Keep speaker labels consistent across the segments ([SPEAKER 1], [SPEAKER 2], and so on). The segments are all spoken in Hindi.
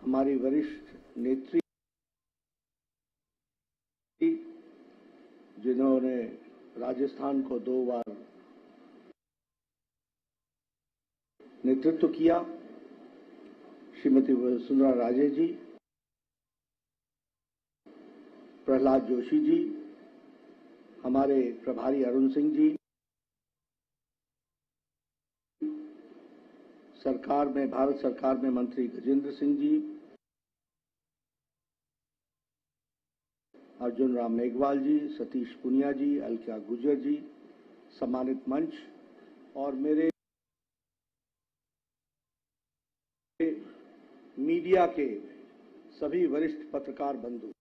[SPEAKER 1] हमारी वरिष्ठ नेत्री जिन्होंने राजस्थान को 2 बार नेतृत्व किया, श्रीमती वसुंधरा राजे जी, प्रहलाद जोशी जी, हमारे प्रभारी अरुण सिंह जी, सरकार में, भारत सरकार में मंत्री गजेंद्र सिंह जी, अर्जुन राम मेघवाल जी, सतीश पुनिया जी, अलका गुर्जर जी, सम्मानित मंच और मेरे मीडिया के सभी वरिष्ठ पत्रकार बंधु,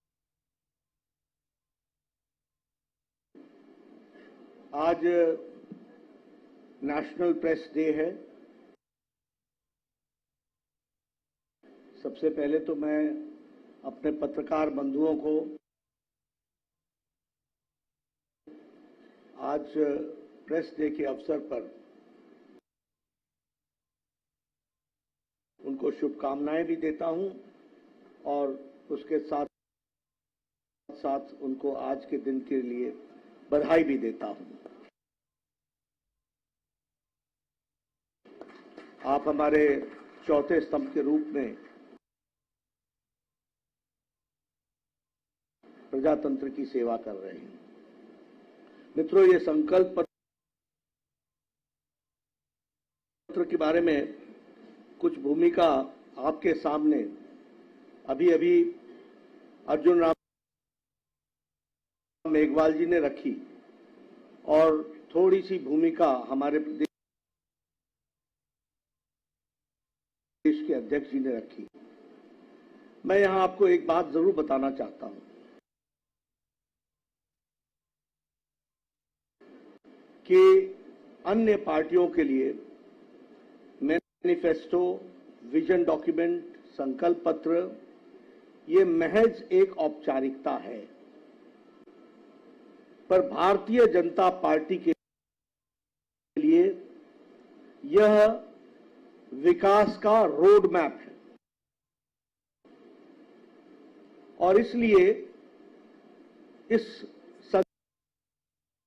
[SPEAKER 1] आज नेशनल प्रेस डे है। सबसे पहले तो मैं अपने पत्रकार बंधुओं को आज प्रेस डे के अवसर पर उनको शुभकामनाएं भी देता हूं और उसके साथ साथ उनको आज के दिन के लिए बधाई भी देता हूं। आप हमारे चौथे स्तंभ के रूप में प्रजातंत्र की सेवा कर रहे हैं। मित्रों, ये संकल्प पत्र के बारे में कुछ भूमिका आपके सामने अभी अभी अर्जुन राम मेघवाल जी ने रखी और थोड़ी सी भूमिका हमारे देश के अध्यक्ष जी ने रखी। मैं यहां आपको एक बात जरूर बताना चाहता हूं कि अन्य पार्टियों के लिए मैनिफेस्टो, विजन डॉक्यूमेंट, संकल्प पत्र ये महज एक औपचारिकता है, पर भारतीय जनता पार्टी के लिए यह विकास का रोड मैप है और इसलिए इस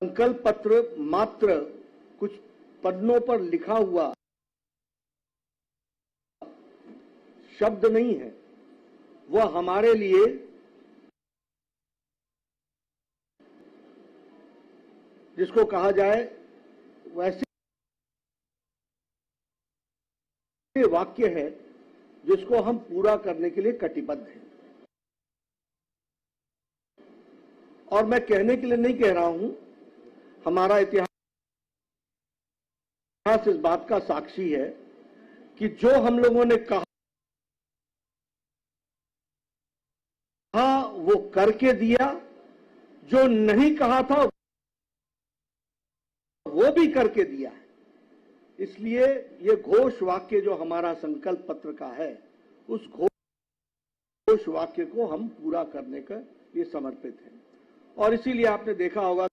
[SPEAKER 1] संकल्प पत्र मात्र कुछ पन्नों पर लिखा हुआ शब्द नहीं है, वह हमारे लिए जिसको कहा जाए वैसे वाक्य है जिसको हम पूरा करने के लिए कटिबद्ध हैं। और मैं कहने के लिए नहीं कह रहा हूं, हमारा इतिहास इस बात का साक्षी है कि जो हम लोगों ने कहा वो करके दिया, जो नहीं कहा था वो भी करके दिया है। इसलिए ये घोष वाक्य जो हमारा संकल्प पत्र का है, उस घोष वाक्य को हम पूरा करने का ये समर्पित है। और इसीलिए आपने देखा होगा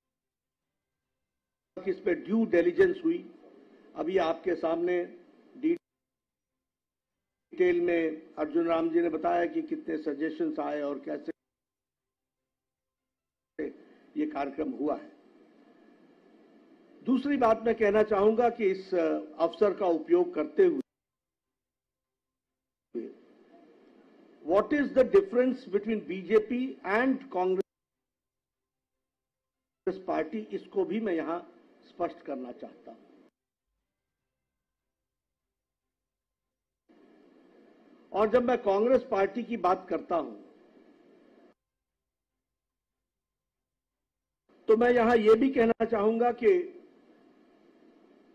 [SPEAKER 1] कि इस पे ड्यू डिलिजेंस हुई। अभी आपके सामने डिटेल में अर्जुन राम जी ने बताया कि कितने सजेशंस आए और कैसे ये कार्यक्रम हुआ है। दूसरी बात मैं कहना चाहूंगा कि इस अवसर का उपयोग करते हुए what is the difference between BJP and Congress party, इसको भी मैं यहां स्पष्ट करना चाहता हूं। और जब मैं कांग्रेस पार्टी की बात करता हूं तो मैं यहां यह भी कहना चाहूंगा कि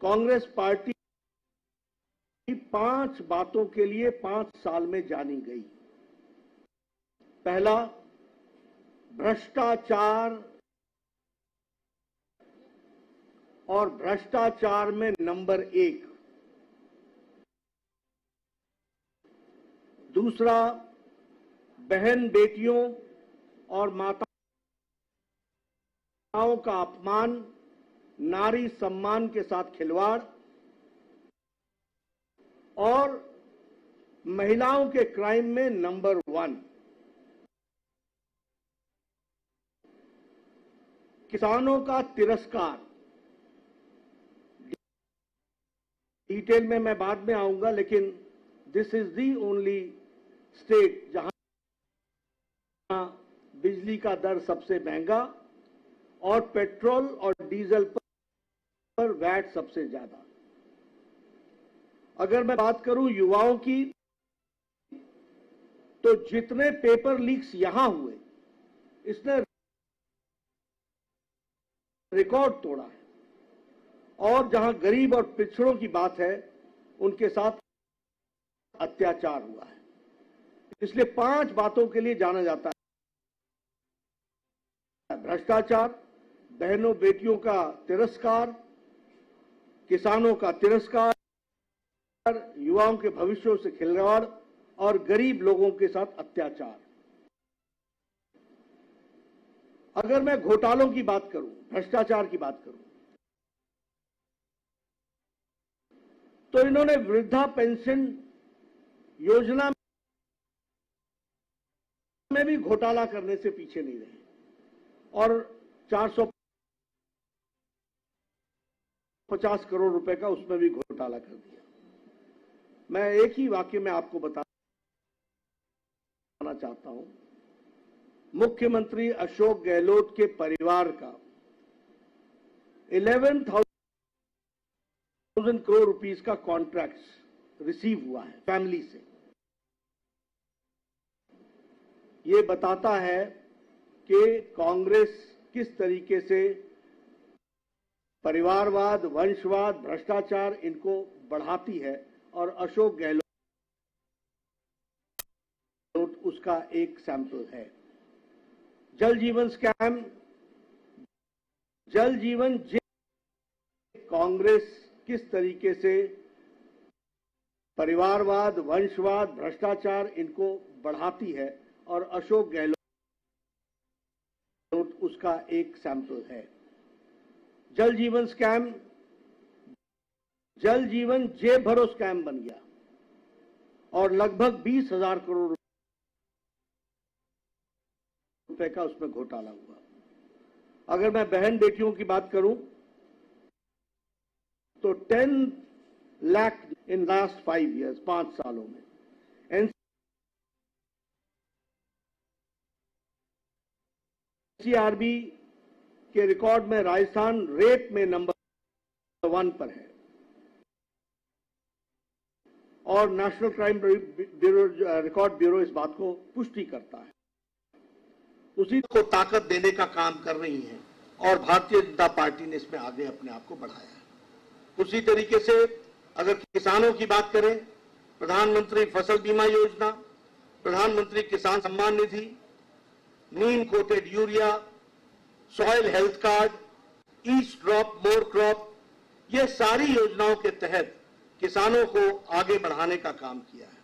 [SPEAKER 1] कांग्रेस पार्टी 5 बातों के लिए 5 साल में जानी गई। पहला, भ्रष्टाचार और भ्रष्टाचार में नंबर 1। दूसरा, बहन बेटियों और माताओं का अपमान, नारी सम्मान के साथ खिलवाड़ और महिलाओं के क्राइम में नंबर 1, किसानों का तिरस्कार। डिटेल में मैं बाद में आऊंगा, लेकिन this is the only state जहां बिजली का दर सबसे महंगा और पेट्रोल और डीजल पर वैट सबसे ज्यादा। अगर मैं बात करूं युवाओं की, तो जितने पेपर लीक्स यहां हुए, इसने रिकॉर्ड तोड़ा है। और जहां गरीब और पिछड़ों की बात है, उनके साथ अत्याचार हुआ है। इसलिए 5 बातों के लिए जाना जाता है: भ्रष्टाचार, बहनों बेटियों का तिरस्कार, किसानों का तिरस्कार, युवाओं के भविष्यों से खिलवाड़ और गरीब लोगों के साथ अत्याचार। अगर मैं घोटालों की बात करूं, भ्रष्टाचार की बात करूं, तो इन्होंने वृद्धा पेंशन योजना में भी घोटाला करने से पीछे नहीं रहे और 450 करोड़ रुपए का उसमें भी घोटाला कर दिया। मैं एक ही वाक्य में आपको बताना चाहता हूं, मुख्यमंत्री अशोक गहलोत के परिवार का 11,000 करोड़ रुपीस का कॉन्ट्रैक्ट रिसीव हुआ है फैमिली से। ये बताता है कि कांग्रेस किस तरीके से परिवारवाद, वंशवाद, भ्रष्टाचार इनको बढ़ाती है, और अशोक गहलोत उसका एक सैंपल है। जल जीवन स्कैम, जल जीवन कांग्रेस किस तरीके से परिवारवाद, वंशवाद, भ्रष्टाचार इनको बढ़ाती है, और अशोक गहलोत उसका एक सैंपल है। जल जीवन स्कैम, जल जीवन जेब भरो स्कैम बन गया और लगभग 20,000 करोड़ रुपए का उसमें घोटाला हुआ। अगर मैं बहन बेटियों की बात करूं, तो 10 लाख इन लास्ट 5 years, 5 सालों में एनसीआरबी के रिकॉर्ड में राजस्थान रेप में नंबर 1 पर है, और नेशनल क्राइम रिकॉर्ड ब्यूरो इस बात को पुष्टि करता है। उसी को ताकत देने का काम कर रही है और भारतीय जनता पार्टी ने इसमें आगे अपने आप को बढ़ाया है। उसी तरीके से अगर किसानों की बात करें, प्रधानमंत्री फसल बीमा योजना, Pradhan Mantri Kisan Samman Nidhi, neem coated urea, soil health card, each drop more crop, ये सारी योजनाओं के तहत किसानों को आगे बढ़ाने का काम किया है।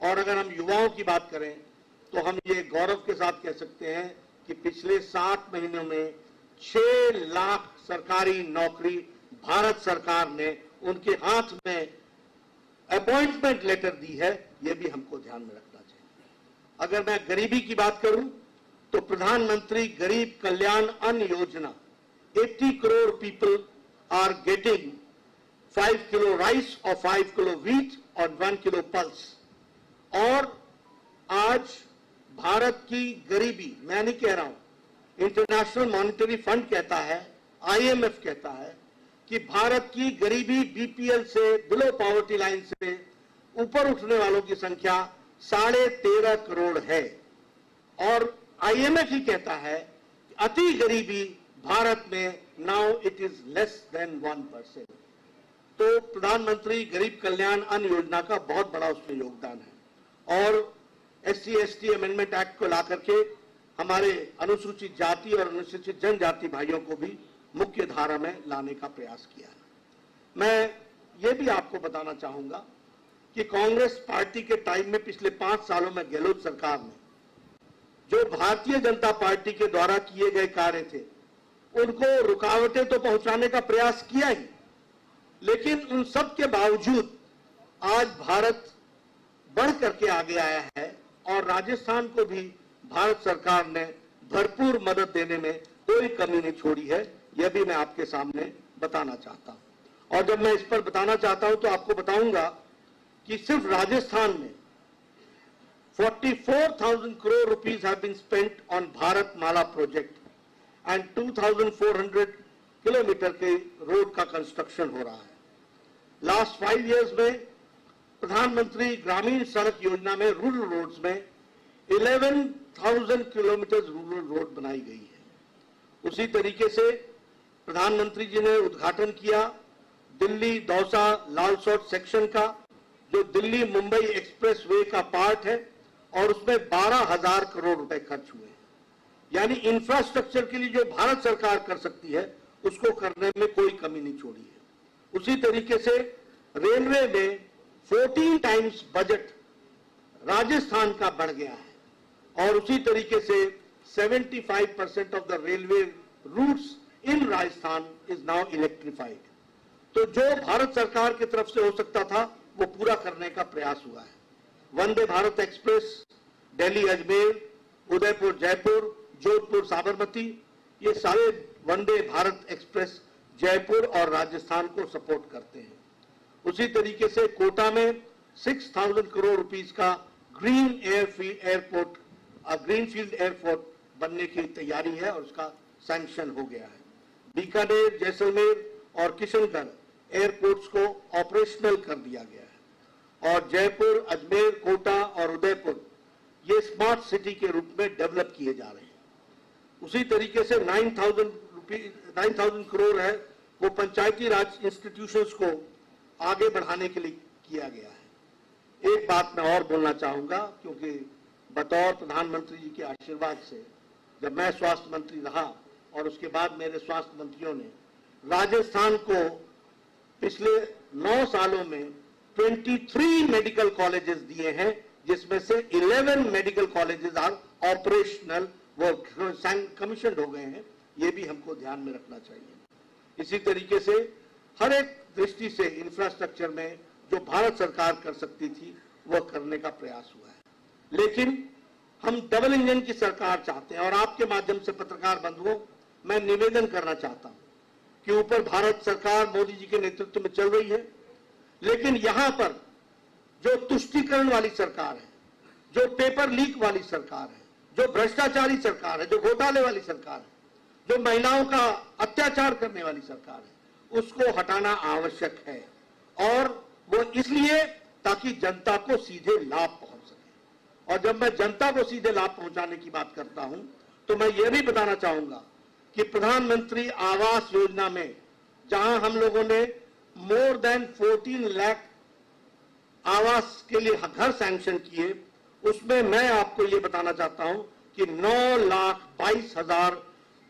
[SPEAKER 1] और अगर हम युवाओं की बात करें, तो हम ये गौरव के साथ कह सकते हैं कि पिछले 7 महीनों में 6 लाख सरकारी नौकरी भारत सरकार ने उनके हाथ में अपॉइंटमेंट लेटर दी है। ये भी हमको ध्यान में रखना चाहिए। अगर मैं गरीबी की बात करूं, तो प्रधानमंत्री गरीब कल्याण Anna Yojana, 80 crore people are getting 5 kilo rice और 5 किलो व्हीट और 1 किलो पल्स। और आज भारत की गरीबी, मैं नहीं कह रहा हूं, इंटरनेशनल मॉनेटरी फंड कहता है, IMF कहता है कि भारत की गरीबी बीपीएल से, बिलो पॉवर्टी लाइन से ऊपर उठने वालों की संख्या 13.5 करोड़ है। और IMF ही कहता है कि अति गरीबी भारत में now it is less than 1%। तो प्रधानमंत्री गरीब कल्याण अन्न योजना का बहुत बड़ा उसमें योगदान है। और SC/ST अमेंडमेंट एक्ट को ला करके हमारे अनुसूचित जाति और अनुसूचित जनजाति भाइयों को भी मुख्य धारा में लाने का प्रयास किया है। मैं ये भी आपको बताना चाहूंगा कि कांग्रेस पार्टी के टाइम में पिछले 5 सालों में गहलोत सरकार ने जो भारतीय जनता पार्टी के द्वारा किए गए कार्य थे, उनको रुकावटें तो पहुंचाने का प्रयास किया ही, लेकिन उन सब के बावजूद आज भारत बढ़ करके आगे आया है और राजस्थान को भी भारत सरकार ने भरपूर मदद देने में कोई कमी नहीं छोड़ी है। यह भी मैं आपके सामने बताना चाहता हूं। और जब मैं इस पर बताना चाहता हूं तो आपको बताऊंगा कि सिर्फ राजस्थान में 44,000 crore rupees have been spent on Bharat Mala project and 2,400 kilometre के रोड का कंस्ट्रक्शन हो रहा है। लास्ट 5 years में प्रधानमंत्री ग्रामीण सड़क योजना में रूरल रोड्स में 11,000 किलोमीटर रूरल रोड बनाई गई है। उसी तरीके से प्रधानमंत्री जी ने उद्घाटन किया दिल्ली दौसा लालसोट सेक्शन का, जो दिल्ली मुंबई एक्सप्रेस वे का पार्ट है और उसमें 12,000 करोड़ रुपए खर्च हुए। यानी इंफ्रास्ट्रक्चर के लिए जो भारत सरकार कर सकती है उसको करने में कोई कमी नहीं छोड़ी है। उसी तरीके से रेलवे में 14 टाइम्स बजट राजस्थान का बढ़ गया है और उसी तरीके से 75% of the railway routes in Rajasthan is now electrified. तो जो भारत सरकार की तरफ से हो सकता था वो पूरा करने का प्रयास हुआ है। वंदे भारत एक्सप्रेस दिल्ली अजमेर, उदयपुर जयपुर, जोधपुर साबरमती, ये सारे वंदे भारत एक्सप्रेस जयपुर और राजस्थान को सपोर्ट करते हैं। उसी तरीके से कोटा में 6,000 करोड़ रुपीस का ग्रीनफील्ड एयरपोर्ट बनने की तैयारी है और उसका सैंक्शन हो गया है। बीकानेर, जैसलमेर और किशनगढ़ एयरपोर्ट्स को ऑपरेशनल कर दिया गया है और जयपुर, अजमेर, कोटा और उदयपुर ये स्मार्ट सिटी के रूप में डेवलप किए जा रहे हैं। उसी तरीके से 9,000 करोड़ है वो पंचायती राज इंस्टीट्यूशंस को आगे बढ़ाने के लिए किया गया है। एक बात मैं और बोलना चाहूंगा, क्योंकि बतौर प्रधानमंत्री जी के आशीर्वाद से जब मैं स्वास्थ्य मंत्री रहा और उसके बाद मेरे स्वास्थ्य मंत्रियों ने राजस्थान को पिछले 9 सालों में 23 मेडिकल कॉलेजेस दिए हैं, जिसमें से 11 मेडिकल कॉलेजेस आर ऑपरेशनल, वो कमीशन हो गए हैं। ये भी हमको ध्यान में रखना चाहिए। इसी तरीके से हर एक दृष्टि से इंफ्रास्ट्रक्चर में जो भारत सरकार कर सकती थी वह करने का प्रयास हुआ है। लेकिन हम डबल इंजन की सरकार चाहते हैं और आपके माध्यम से पत्रकार बंधुओं मैं निवेदन करना चाहता हूं कि ऊपर भारत सरकार मोदी जी के नेतृत्व में चल रही है, लेकिन यहां पर जो तुष्टीकरण वाली सरकार है, जो पेपर लीक वाली सरकार है, जो भ्रष्टाचारी सरकार है, जो घोटाले वाली सरकार है, जो महिलाओं का अत्याचार करने वाली सरकार है, उसको हटाना आवश्यक है। और वो इसलिए ताकि जनता को सीधे लाभ पहुंच सके। और जब मैं जनता को सीधे लाभ पहुंचाने की बात करता हूं तो मैं ये भी बताना चाहूंगा कि प्रधानमंत्री आवास योजना में जहां हम लोगों ने मोर देन 14 लाख आवास के लिए घर सैंक्शन किए, उसमें मैं आपको ये बताना चाहता हूं कि 9,22,000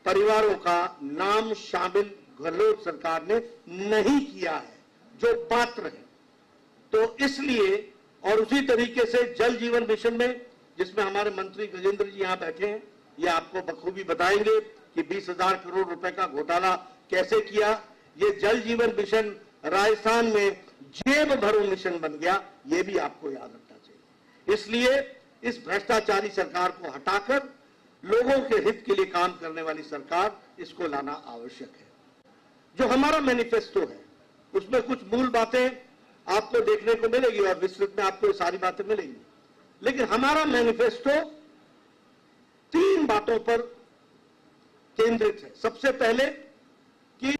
[SPEAKER 1] परिवारों का नाम शामिल गहलोत सरकार ने नहीं किया है जो पात्र है। तो इसलिए और उसी तरीके से जल जीवन मिशन में, जिसमें हमारे मंत्री गजेंद्र जी यहां बैठे हैं, ये आपको बखूबी बताएंगे कि 20,000 करोड़ रुपए का घोटाला कैसे किया। ये जल जीवन मिशन राजस्थान में जेब भरो मिशन बन गया, ये भी आपको याद रखना चाहिए। इसलिए इस भ्रष्टाचारी सरकार को हटाकर लोगों के हित के लिए काम करने वाली सरकार, इसको लाना आवश्यक है। जो हमारा मैनिफेस्टो है उसमें कुछ मूल बातें आपको देखने को मिलेगी और विस्तृत में आपको सारी बातें मिलेंगी, लेकिन हमारा मैनिफेस्टो 3 बातों पर केंद्रित है। सबसे पहले कि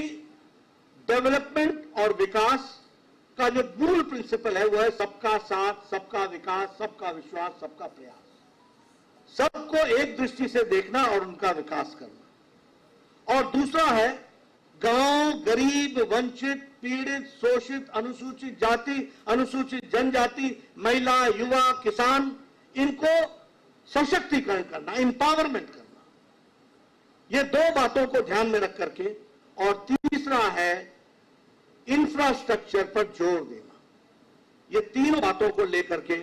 [SPEAKER 1] डेवलपमेंट और विकास का जो मूल प्रिंसिपल है वो है सबका साथ, सबका विकास, सबका विश्वास, सबका प्रयास। सबको एक दृष्टि से देखना और उनका विकास करना। और दूसरा है गांव, गरीब, वंचित, पीड़ित, शोषित, अनुसूचित जाति, अनुसूचित जनजाति, महिला, युवा, किसान, इनको सशक्तिकरण करना, एम्पावरमेंट करना। ये 2 बातों को ध्यान में रख करके, और तीसरा है इंफ्रास्ट्रक्चर पर जोर देना। ये 3 बातों को लेकर के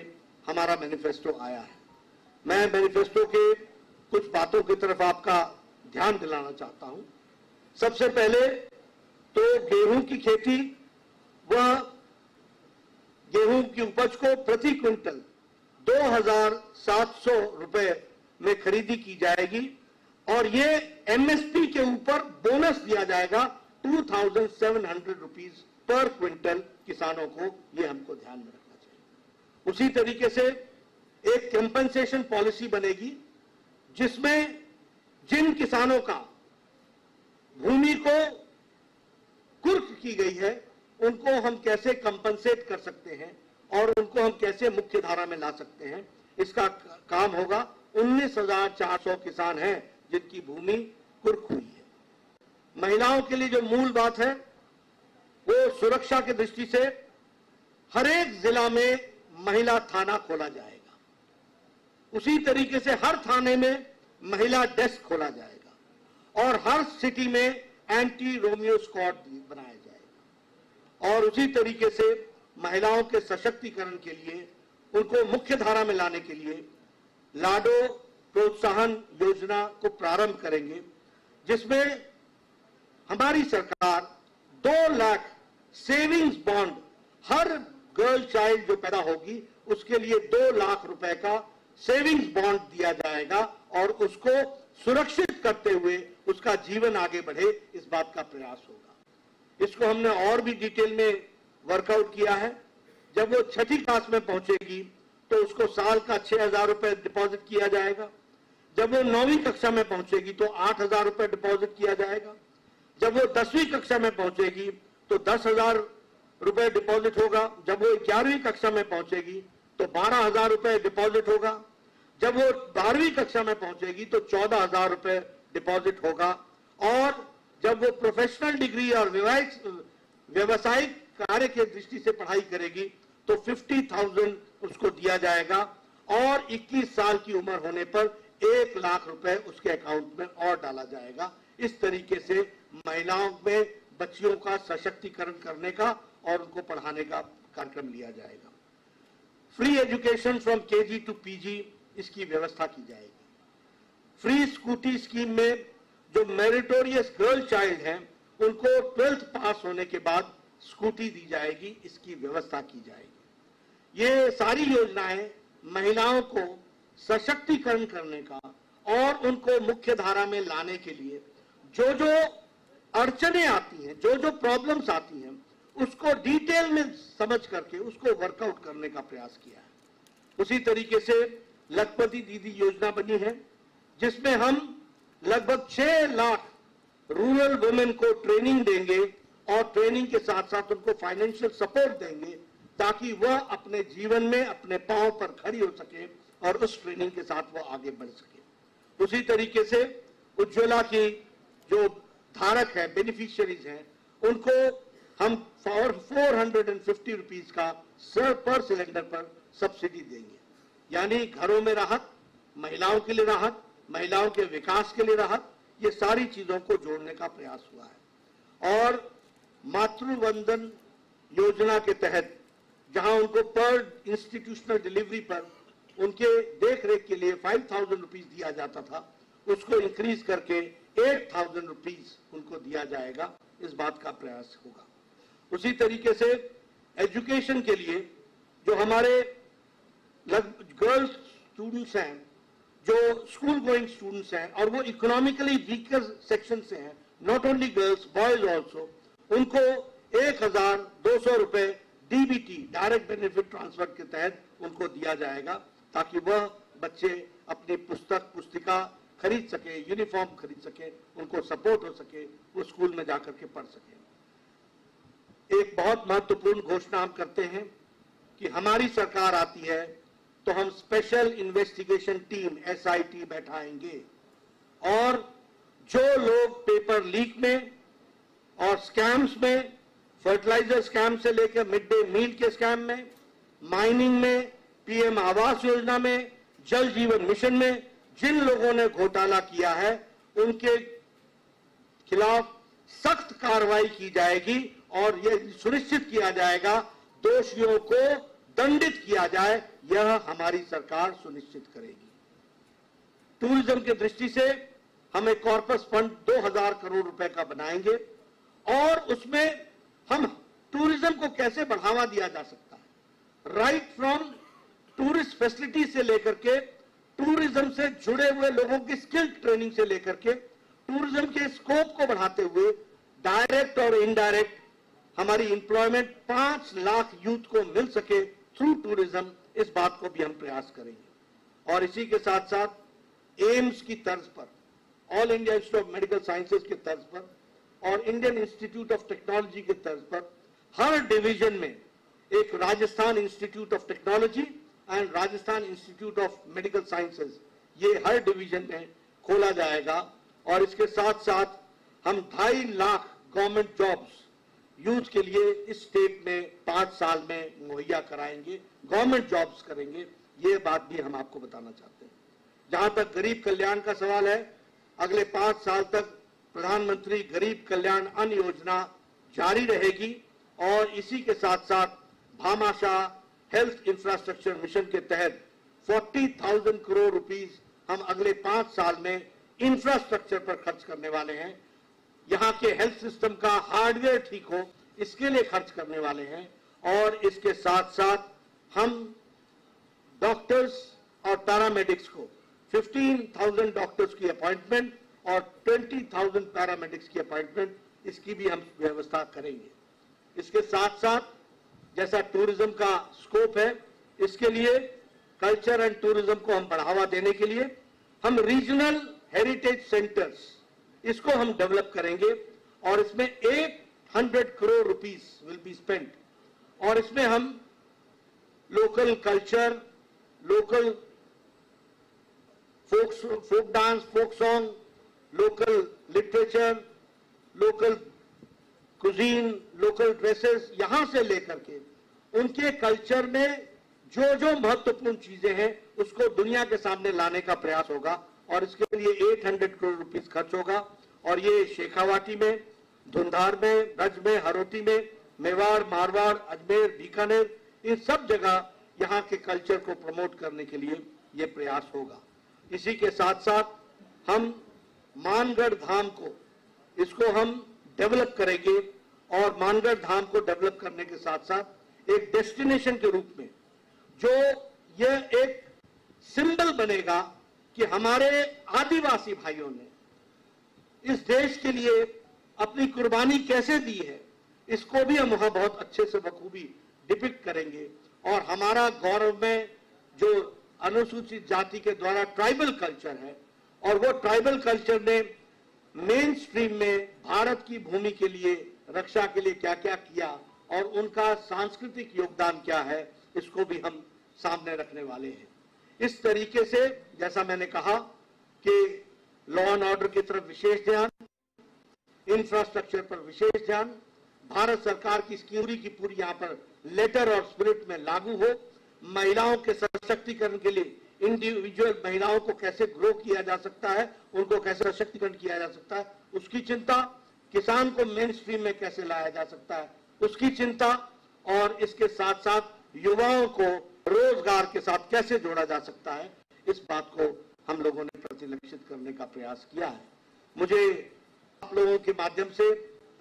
[SPEAKER 1] हमारा मैनिफेस्टो आया है। मैं मैनिफेस्टो के कुछ बातों की तरफ आपका ध्यान दिलाना चाहता हूं। सबसे पहले तो गेहूं की खेती व गेहूं की उपज को प्रति क्विंटल
[SPEAKER 2] 2,700 रुपए में खरीदी की जाएगी और ये एमएसपी के ऊपर बोनस दिया जाएगा 2,700 रुपीज पर क्विंटल किसानों को। ये हमको ध्यान में रखना चाहिए। उसी तरीके से एक कंपनसेशन पॉलिसी बनेगी जिसमें जिन किसानों का भूमि को कुर्क की गई है उनको हम कैसे कंपनसेट कर सकते हैं और उनको हम कैसे मुख्य धारा में ला सकते हैं, इसका काम होगा। 19,400 किसान हैं जिनकी भूमि कुर्क हुई है। महिलाओं के लिए जो मूल बात है वो सुरक्षा की दृष्टि से हर एक जिला में महिला थाना खोला जाएगा। उसी तरीके से हर थाने में महिला डेस्क खोला जाएगा और हर सिटी में एंटी रोमियो स्क्वाड बनाया जाएगा। और उसी तरीके से महिलाओं के सशक्तिकरण के लिए, उनको मुख्य धारा में लाने के लिए लाडो प्रोत्साहन योजना को प्रारंभ करेंगे, जिसमें हमारी सरकार 2 लाख सेविंग्स बॉन्ड हर गर्ल चाइल्ड जो पैदा होगी उसके लिए 2 लाख रुपए का सेविंग्स बॉन्ड दिया जाएगा और उसको सुरक्षित करते हुए उसका जीवन आगे बढ़े, इस बात का प्रयास होगा। इसको हमने और भी डिटेल में वर्कआउट किया है। जब वो 6ठी क्लास में पहुंचेगी तो उसको साल का 6,000 रुपए डिपॉजिट किया जाएगा। जब वो 9वीं कक्षा में पहुंचेगी तो 8,000 रुपए डिपॉजिट किया जाएगा। जब वो 10वीं कक्षा में पहुंचेगी तो 10,000 रुपए डिपॉजिट होगा। जब वो 11वीं कक्षा में पहुंचेगी तो 12,000 रुपए डिपॉजिट होगा। जब वो 12वीं कक्षा में पहुंचेगी तो 14,000 रुपए डिपॉजिट होगा। और जब वो प्रोफेशनल डिग्री और व्यवसायिक कार्य के दृष्टि से पढ़ाई करेगी तो 50,000 उसको दिया जाएगा और 21 साल की उम्र होने पर 1 लाख रुपए उसके अकाउंट में और डाला जाएगा। इस तरीके से महिलाओं में बच्चियों का सशक्तिकरण करने का और उनको पढ़ाने का कार्यक्रम लिया जाएगा। Free education from KG to PG, इसकी व्यवस्था की जाएगी। फ्री स्कूटी स्कीम में जो मेरिटोरियस गर्ल चाइल्ड हैं उनको 12th पास होने के बाद स्कूटी दी जाएगी, इसकी व्यवस्था की जाएगी। ये सारी योजनाएं महिलाओं को सशक्तिकरण करने का और उनको मुख्य धारा में लाने के लिए जो जो अड़चने आती हैं, जो जो प्रॉब्लम्स आती हैं, उसको डिटेल में समझ करके उसको वर्कआउट करने का प्रयास किया है। उसी तरीके से लखपति दीदी योजना बनी है जिसमें हम लगभग 6 लाख रूरल वुमेन को ट्रेनिंग देंगे और ट्रेनिंग के साथ साथ उनको फाइनेंशियल सपोर्ट देंगे ताकि वह अपने जीवन में अपने पांव पर खड़ी हो सके और उस ट्रेनिंग के साथ वो आगे बढ़ सके। उसी तरीके से उज्ज्वला की जो धारक है, बेनिफिशियरीज हैं, उनको हम 450 रुपीज का पर सिलेंडर पर सब्सिडी देंगे। यानी घरों में राहत, महिलाओं के लिए राहत, महिलाओं के विकास के लिए राहत, ये सारी चीजों को जोड़ने का प्रयास हुआ है। और मातृवंदन योजना के तहत जहां उनको पर इंस्टीट्यूशनल डिलीवरी पर उनके देख रेख के लिए 5,000 रुपीज दिया जाता था, उसको इंक्रीज करके 8,000 रुपीज उनको दिया जाएगा, इस बात का प्रयास होगा। उसी तरीके से एजुकेशन के लिए जो हमारे गर्ल्स स्टूडेंट्स हैं, जो स्कूल गोइंग स्टूडेंट्स हैं और वो इकोनॉमिकली वीकर सेक्शन से हैं, not only girls, boys also, उनको 1,200 रुपए डीबीटी, डायरेक्ट बेनिफिट ट्रांसफर के तहत उनको दिया जाएगा ताकि वह बच्चे अपनी पुस्तिका खरीद सके, यूनिफॉर्म खरीद सके, उनको सपोर्ट हो सके, वो स्कूल में जाकर के पढ़ सके। एक बहुत महत्वपूर्ण घोषणा हम करते हैं कि हमारी सरकार आती है तो हम स्पेशल इन्वेस्टिगेशन टीम SIT बैठाएंगे और जो लोग पेपर लीक में और स्कैम्स में, फर्टिलाइजर स्कैम से लेकर मिड डे मील के स्कैम में, माइनिंग में, PM आवास योजना में, जल जीवन मिशन में जिन लोगों ने घोटाला किया है उनके खिलाफ सख्त कार्रवाई की जाएगी और यह सुनिश्चित किया जाएगा दोषियों को दंडित किया जाए, यह हमारी सरकार सुनिश्चित करेगी। टूरिज्म की दृष्टि से हम एक कॉर्पस फंड 2,000 करोड़ रुपए का बनाएंगे और उसमें हम टूरिज्म को कैसे बढ़ावा दिया जा सकता है, राइट फ्रॉम टूरिस्ट फैसिलिटी से लेकर के टूरिज्म से जुड़े हुए लोगों की स्किल ट्रेनिंग से लेकर के टूरिज्म के स्कोप को बढ़ाते हुए डायरेक्ट और इनडायरेक्ट हमारी एम्प्लॉयमेंट 5 लाख यूथ को मिल सके थ्रू टूरिज्म, इस बात को भी हम प्रयास करेंगे। और इसी के साथ साथ एम्स की तर्ज पर, all India institute of medical sciences की तर्ज पर और इंडियन इंस्टीट्यूट ऑफ टेक्नोलॉजी की तर्ज पर हर डिवीजन में एक Rajasthan institute of technology and Rajasthan institute of medical sciences, ये हर डिवीजन में खोला जाएगा। और इसके साथ साथ हम 2.5 लाख गवर्नमेंट जॉब्स यूथ के लिए इस स्टेट में 5 साल में मुहैया कराएंगे, गवर्नमेंट जॉब्स करेंगे। ये बात भी हम आपको बताना चाहते हैं। जहां तक गरीब कल्याण का सवाल है, अगले 5 साल तक प्रधानमंत्री गरीब कल्याण अन्न योजना जारी रहेगी और इसी के साथ साथ भामाशाह हेल्थ इंफ्रास्ट्रक्चर मिशन के तहत 40,000 करोड़ रुपीस हम अगले 5 साल में इंफ्रास्ट्रक्चर पर खर्च करने वाले हैं। यहाँ के हेल्थ सिस्टम का हार्डवेयर ठीक हो, इसके लिए खर्च करने वाले हैं। और इसके साथ साथ हम डॉक्टर्स और पैरामेडिक्स को 15,000 डॉक्टर्स की अपॉइंटमेंट और 20,000 पैरामेडिक्स की अपॉइंटमेंट, इसकी भी हम व्यवस्था करेंगे। इसके साथ साथ जैसा टूरिज्म का स्कोप है, इसके लिए कल्चर एंड टूरिज्म को हम बढ़ावा देने के लिए हम रीजनल हेरिटेज सेंटर्स, इसको हम डेवलप करेंगे और इसमें 800 crore rupees will be spent. और इसमें हम local culture, local folk dance, folk song, local literature, local cuisine, local dresses, यहां से लेकर के उनके कल्चर में जो जो महत्वपूर्ण चीजें हैं उसको दुनिया के सामने लाने का प्रयास होगा। और इसके लिए 800 करोड़ रुपीस खर्च होगा। और ये शेखावाटी में, धुंधार में, ब्रज में, हरोती में, मेवाड़, मारवाड़, अजमेर, बीकानेर, इन सब जगह यहाँ के कल्चर को प्रमोट करने के लिए ये प्रयास होगा। इसी के साथ साथ हम मानगढ़ धाम को, इसको हम डेवलप करेंगे और मानगढ़ धाम को डेवलप करने के साथ साथ एक डेस्टिनेशन के रूप में जो यह एक सिंबल बनेगा कि हमारे आदिवासी भाइयों ने इस देश के लिए अपनी कुर्बानी कैसे दी है, इसको भी हम वहां बहुत अच्छे से बखूबी डिपिक्ट करेंगे। और हमारा गौरव में जो अनुसूचित जाति के द्वारा ट्राइबल कल्चर है, और वो ट्राइबल कल्चर ने मेन स्ट्रीम में भारत की भूमि के लिए, रक्षा के लिए क्या क्या किया और उनका सांस्कृतिक योगदान क्या है, इसको भी हम सामने रखने वाले हैं। इस तरीके से जैसा मैंने कहा कि लॉ एंड ऑर्डर की तरफ विशेष ध्यान, इंफ्रास्ट्रक्चर पर विशेष ध्यान, भारत सरकार की पूरी की पूरी यहाँ पर लेटर और स्पिरिट में लागू हो। महिलाओं के सशक्तिकरण के लिए इंडिविजुअल महिलाओं को कैसे ग्रो किया जा सकता है, उनको कैसे सशक्तिकरण किया जा सकता है, उसकी चिंता। किसान को मेन स्ट्रीम में कैसे लाया जा सकता है, उसकी चिंता। और इसके साथ साथ युवाओं को रोजगार के साथ कैसे जोड़ा जा सकता है, इस बात को हम लोगों ने प्रतिलक्षित करने का प्रयास किया है। मुझे आप लोगों के माध्यम से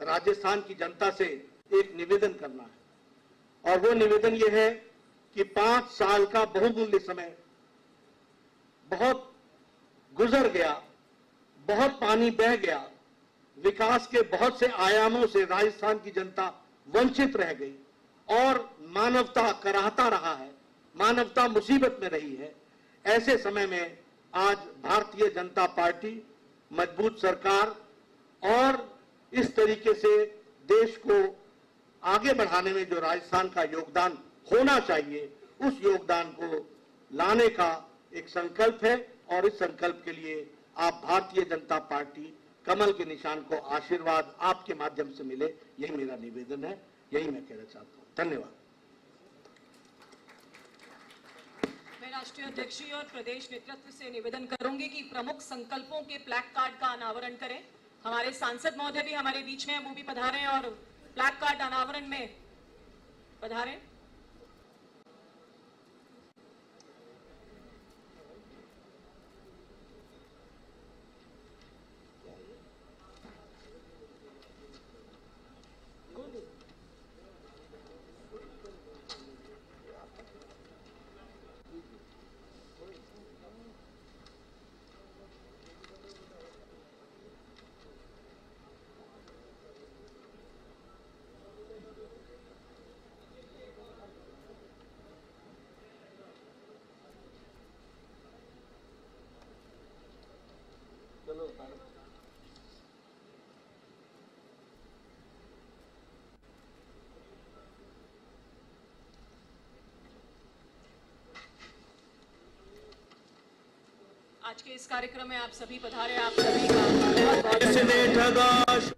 [SPEAKER 2] राजस्थान की जनता से एक निवेदन करना है, और वो निवेदन ये है कि 5 साल का बहुमूल्य समय बहुत गुजर गया, बहुत पानी बह गया, विकास के बहुत से आयामों से राजस्थान की जनता वंचित रह गई और मानवता कराहता रहा है, मानवता मुसीबत में रही है। ऐसे समय में आज भारतीय जनता पार्टी, मजबूत सरकार और इस तरीके से देश को आगे बढ़ाने में जो राजस्थान का योगदान होना चाहिए, उस योगदान को लाने का एक संकल्प है। और इस संकल्प के लिए आप भारतीय जनता पार्टी कमल के निशान को आशीर्वाद आपके माध्यम से मिले, यही मेरा निवेदन है, यही मैं कहना चाहता हूँ। धन्यवाद।
[SPEAKER 3] मैं राष्ट्रीय अध्यक्ष जी और प्रदेश नेतृत्व से निवेदन करूंगी कि प्रमुख संकल्पों के प्लैक कार्ड का अनावरण करें। हमारे सांसद महोदय भी हमारे बीच में हैं, वो भी पधारें और प्लैक कार्ड अनावरण में पधारें। आज के इस कार्यक्रम में आप सभी पधारे, आप सभी का बहुत बहुत